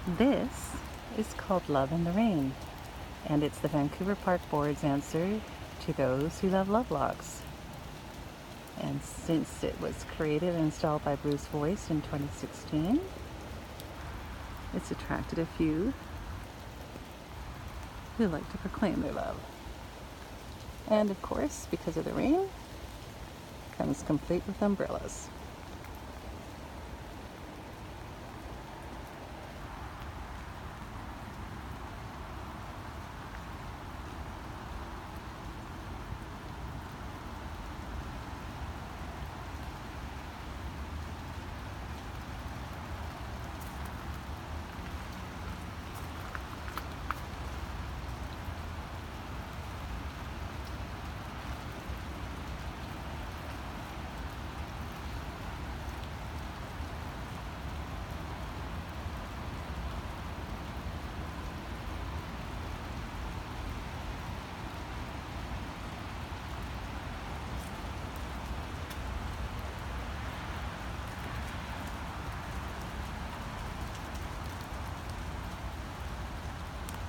This is called Love in the Rain, and it's the Vancouver Park Board's answer to those who love lovelogs. And since it was created and installed by Bruce Voice in 2016, it's attracted a few who like to proclaim their love. And of course, because of the rain, comes complete with umbrellas.